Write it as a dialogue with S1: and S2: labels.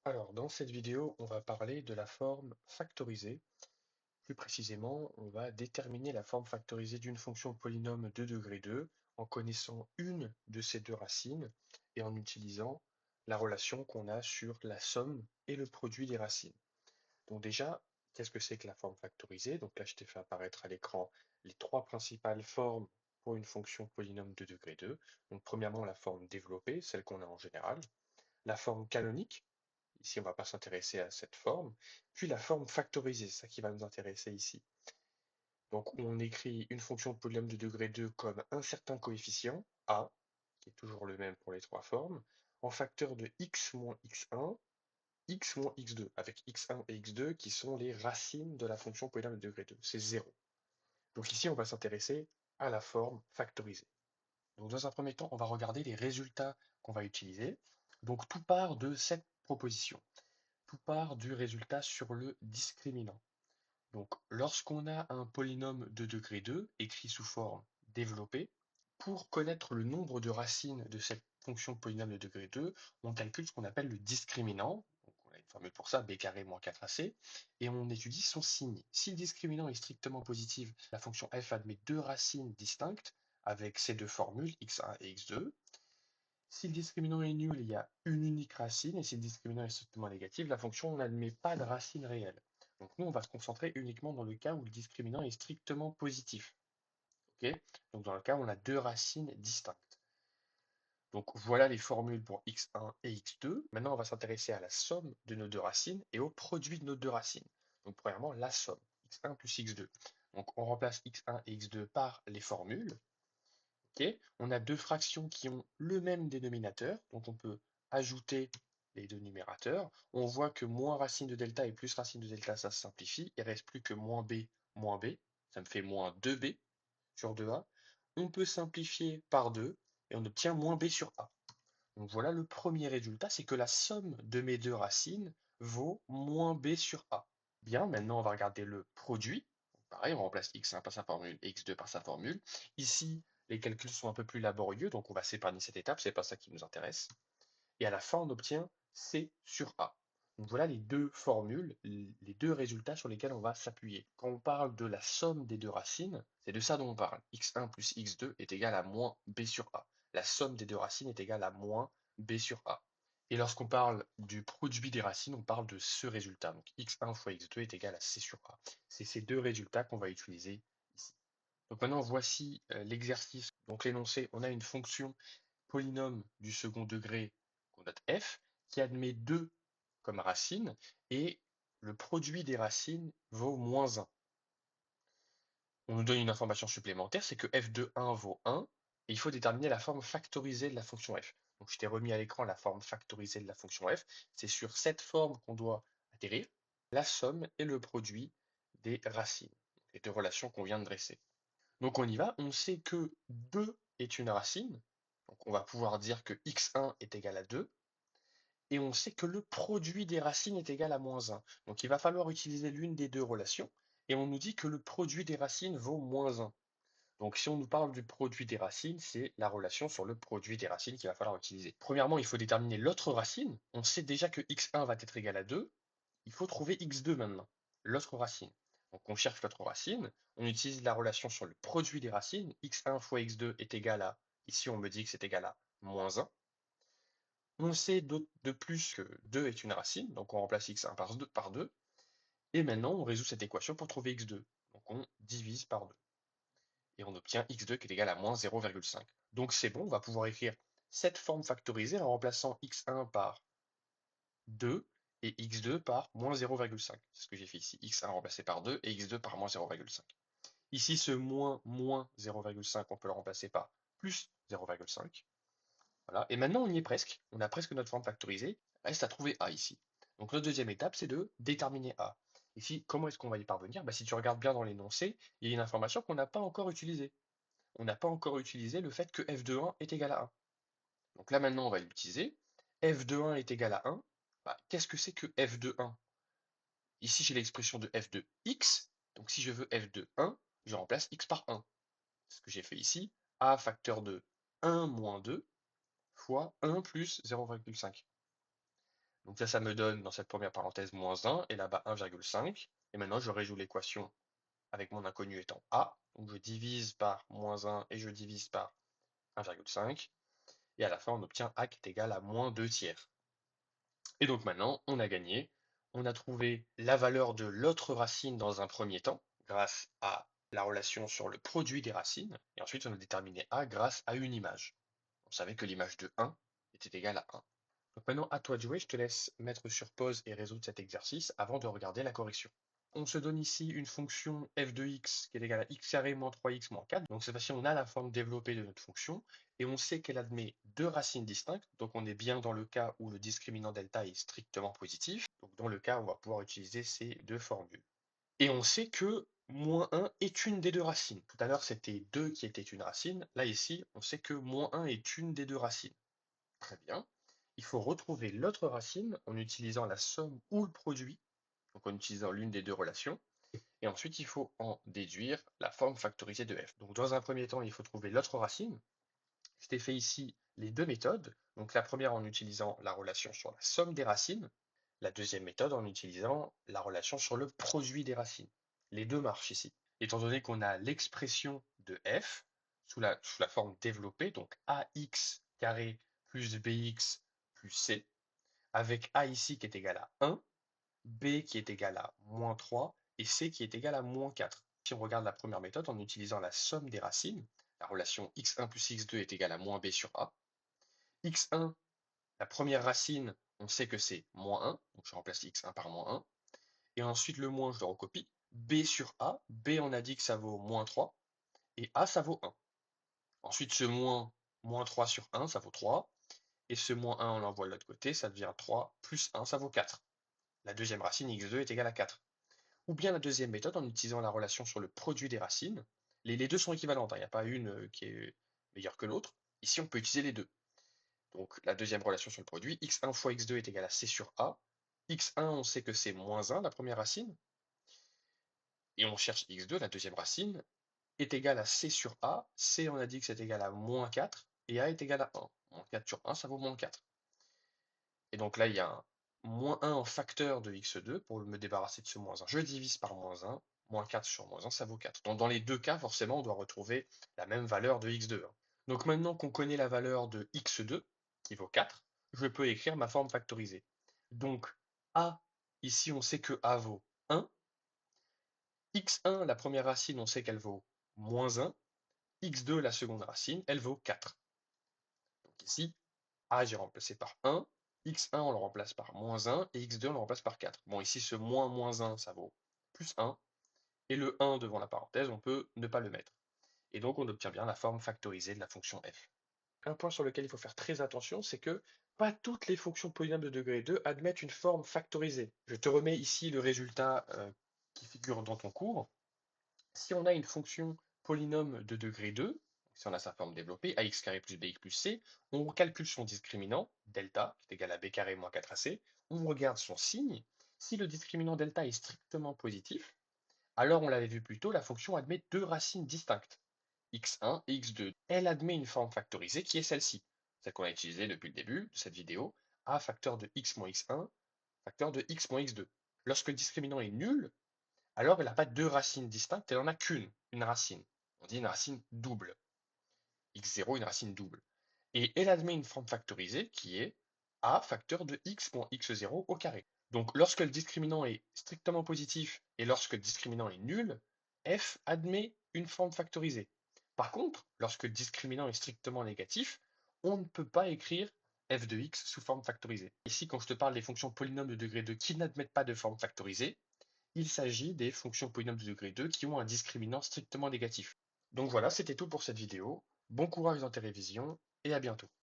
S1: Alors, dans cette vidéo, on va parler de la forme factorisée. Plus précisément, on va déterminer la forme factorisée d'une fonction polynôme de degré 2 en connaissant une de ces deux racines et en utilisant la relation qu'on a sur la somme et le produit des racines. Donc déjà, qu'est-ce que c'est que la forme factorisée? Donc là, je t'ai fait apparaître à l'écran les trois principales formes pour une fonction polynôme de degré 2. Donc premièrement, la forme développée, celle qu'on a en général. La forme canonique, ici on ne va pas s'intéresser à cette forme, puis la forme factorisée, c'est ça qui va nous intéresser ici. Donc on écrit une fonction de polynôme de degré 2 comme un certain coefficient, a, qui est toujours le même pour les trois formes, en facteur de x moins x1, x moins x2, avec x1 et x2 qui sont les racines de la fonction polynôme de degré 2, c'est 0. Donc ici on va s'intéresser à la forme factorisée. Donc dans un premier temps, on va regarder les résultats qu'on va utiliser. Donc tout part de cette proposition. Tout part du résultat sur le discriminant. Donc, lorsqu'on a un polynôme de degré 2, écrit sous forme développée, pour connaître le nombre de racines de cette fonction polynôme de degré 2, on calcule ce qu'on appelle le discriminant. Donc, on a une formule pour ça, b carré moins 4ac, et on étudie son signe. Si le discriminant est strictement positif, la fonction f admet deux racines distinctes avec ces deux formules, x1 et x2. Si le discriminant est nul, il y a une unique racine, et si le discriminant est strictement négatif, la fonction n'admet pas de racine réelle. Donc nous, on va se concentrer uniquement dans le cas où le discriminant est strictement positif. Ok. Donc dans le cas où on a deux racines distinctes. Donc voilà les formules pour x1 et x2. Maintenant, on va s'intéresser à la somme de nos deux racines et au produit de nos deux racines. Donc premièrement, la somme, x1 plus x2. Donc on remplace x1 et x2 par les formules. Ok. On a deux fractions qui ont le même dénominateur, donc on peut ajouter les deux numérateurs. On voit que moins racine de delta et plus racine de delta, ça se simplifie. Il ne reste plus que moins b, ça me fait moins 2b sur 2a. On peut simplifier par 2 et on obtient moins b sur a. Donc voilà le premier résultat, c'est que la somme de mes deux racines vaut moins b sur a. Bien, maintenant on va regarder le produit. Pareil, on remplace x1 par sa formule et x2 par sa formule. Ici, les calculs sont un peu plus laborieux, donc on va s'épargner cette étape, c'est pas ça qui nous intéresse. Et à la fin, on obtient c sur a. Donc voilà les deux formules, les deux résultats sur lesquels on va s'appuyer. Quand on parle de la somme des deux racines, c'est de ça dont on parle. x1 plus x2 est égal à moins b sur a. La somme des deux racines est égale à moins b sur a. Et lorsqu'on parle du produit des racines, on parle de ce résultat. Donc x1 fois x2 est égal à c sur a. C'est ces deux résultats qu'on va utiliser ici. Donc maintenant, voici l'exercice. Donc l'énoncé, on a une fonction polynôme du second degré qu'on note f, qui admet 2 comme racine, et le produit des racines vaut moins 1. On nous donne une information supplémentaire, c'est que f de 1 vaut 1, et il faut déterminer la forme factorisée de la fonction f. Donc je t'ai remis à l'écran la forme factorisée de la fonction f. C'est sur cette forme qu'on doit atterrir, la somme et le produit des racines, les deux relations qu'on vient de dresser. Donc on y va, on sait que 2 est une racine, donc on va pouvoir dire que x1 est égal à 2, et on sait que le produit des racines est égal à moins 1. Donc il va falloir utiliser l'une des deux relations, et on nous dit que le produit des racines vaut moins 1. Donc si on nous parle du produit des racines, c'est la relation sur le produit des racines qu'il va falloir utiliser. Premièrement, il faut déterminer l'autre racine. On sait déjà que x1 va être égal à 2. Il faut trouver x2 maintenant, l'autre racine. Donc on cherche l'autre racine, on utilise la relation sur le produit des racines. x1 fois x2 est égal à, ici on me dit que c'est égal à moins 1. On sait de plus que 2 est une racine, donc on remplace x1 par 2. Et maintenant on résout cette équation pour trouver x2. Donc on divise par 2 et on obtient x2 qui est égal à moins 0,5. Donc c'est bon, on va pouvoir écrire cette forme factorisée en remplaçant x1 par 2 et x2 par moins 0,5. C'est ce que j'ai fait ici. x1 remplacé par 2 et x2 par moins 0,5. Ici, ce moins 0,5, on peut le remplacer par plus 0,5. Voilà. Et maintenant, on y est presque. On a presque notre forme factorisée. Reste à trouver a ici. Donc notre deuxième étape, c'est de déterminer a. Ici, comment est-ce qu'on va y parvenir? Si tu regardes bien dans l'énoncé, il y a une information qu'on n'a pas encore utilisée. On n'a pas encore utilisé le fait que f de 1 est égal à 1. Donc là maintenant on va l'utiliser. F de 1 est égal à 1. Qu'est-ce que c'est que f de 1? Ici j'ai l'expression de f de x. Donc si je veux f de 1, je remplace x par 1. C'est ce que j'ai fait ici. A facteur de 1 moins 2 fois 1 plus 0,5. Donc ça me donne dans cette première parenthèse -1 et là-bas 1,5. Et maintenant, je résout l'équation avec mon inconnu étant a. Donc je divise par -1 et je divise par 1,5. Et à la fin, on obtient a qui est égal à -2/3. Et donc maintenant, on a gagné. On a trouvé la valeur de l'autre racine dans un premier temps, grâce à la relation sur le produit des racines. Et ensuite, on a déterminé a grâce à une image. On savait que l'image de 1 était égale à 1. Donc maintenant, à toi de jouer, je te laisse mettre sur pause et résoudre cet exercice avant de regarder la correction. On se donne ici une fonction f de x qui est égale à x carré moins 3x moins 4. Donc cette fois-ci, on a la forme développée de notre fonction et on sait qu'elle admet deux racines distinctes. Donc on est bien dans le cas où le discriminant delta est strictement positif. Donc dans le cas, on va pouvoir utiliser ces deux formules. Et on sait que -1 est une des deux racines. Tout à l'heure, c'était 2 qui était une racine. Là, ici, on sait que -1 est une des deux racines. Très bien. Il faut retrouver l'autre racine en utilisant la somme ou le produit, donc en utilisant l'une des deux relations. Et ensuite, il faut en déduire la forme factorisée de f. Donc dans un premier temps, il faut trouver l'autre racine. Je t'ai fait ici les deux méthodes. Donc la première en utilisant la relation sur la somme des racines. La deuxième méthode en utilisant la relation sur le produit des racines. Les deux marchent ici. Étant donné qu'on a l'expression de f sous la forme développée, donc ax carré plus bx plus c, avec a ici qui est égal à 1, b qui est égal à -3 et c qui est égal à -4. Si on regarde la première méthode en utilisant la somme des racines, la relation x1 plus x2 est égale à -b sur a. x1, la première racine, on sait que c'est -1, donc je remplace x1 par -1. Et ensuite, le moins, je le recopie. B sur A, B, on a dit que ça vaut -3, et A, ça vaut 1. Ensuite, ce -3 sur 1, ça vaut 3. Et ce -1, on l'envoie de l'autre côté, ça devient 3 plus 1, ça vaut 4. La deuxième racine, x2, est égale à 4. Ou bien la deuxième méthode, en utilisant la relation sur le produit des racines. Les deux sont équivalentes, il n'y a pas une qui est meilleure que l'autre. Ici, on peut utiliser les deux. Donc, la deuxième relation sur le produit, x1 fois x2 est égal à c sur a. x1, on sait que c'est -1, la première racine. Et on cherche x2, la deuxième racine, est égal à c sur a. C, on a dit que c'est égal à -4, et a est égal à 1. -4 sur 1, ça vaut -4. Et donc là, il y a un -1 en facteur de x2 pour me débarrasser de ce -1. Je divise par -1, -4 sur -1, ça vaut 4. Donc dans les deux cas, forcément, on doit retrouver la même valeur de x2. Donc maintenant qu'on connaît la valeur de x2, qui vaut 4, je peux écrire ma forme factorisée. Donc a, ici, on sait que a vaut 1. x1, la première racine, on sait qu'elle vaut -1. x2, la seconde racine, elle vaut 4. Donc ici, a, j'ai remplacé par 1. x1, on le remplace par -1. Et x2, on le remplace par 4. Bon, ici, ce -1, ça vaut plus 1. Et le 1 devant la parenthèse, on peut ne pas le mettre. Et donc, on obtient bien la forme factorisée de la fonction f. Un point sur lequel il faut faire très attention, c'est que pas toutes les fonctions polynômes de degré 2 admettent une forme factorisée. Je te remets ici le résultat qui figure dans ton cours. Si on a une fonction polynôme de degré 2, si on a sa forme développée, ax carré plus bx plus c, on calcule son discriminant, delta, qui est égal à b carré moins 4ac, on regarde son signe. Si le discriminant delta est strictement positif, alors on l'avait vu plus tôt, la fonction admet deux racines distinctes, x1 et x2. Elle admet une forme factorisée qui est celle-ci, celle qu'on a utilisée depuis le début de cette vidéo, a facteur de x moins x1, facteur de x moins x2. Lorsque le discriminant est nul, alors elle n'a pas deux racines distinctes, elle n'en a qu'une, une racine. On dit une racine double. x0, une racine double. Et elle admet une forme factorisée qui est a facteur de x moins x0 au carré. Donc lorsque le discriminant est strictement positif et lorsque le discriminant est nul, f admet une forme factorisée. Par contre, lorsque le discriminant est strictement négatif, on ne peut pas écrire f de x sous forme factorisée. Ici, quand je te parle des fonctions polynômes de degré 2 qui n'admettent pas de forme factorisée, il s'agit des fonctions polynômes de degré 2 qui ont un discriminant strictement négatif. Donc voilà, c'était tout pour cette vidéo. Bon courage dans tes révisions et à bientôt.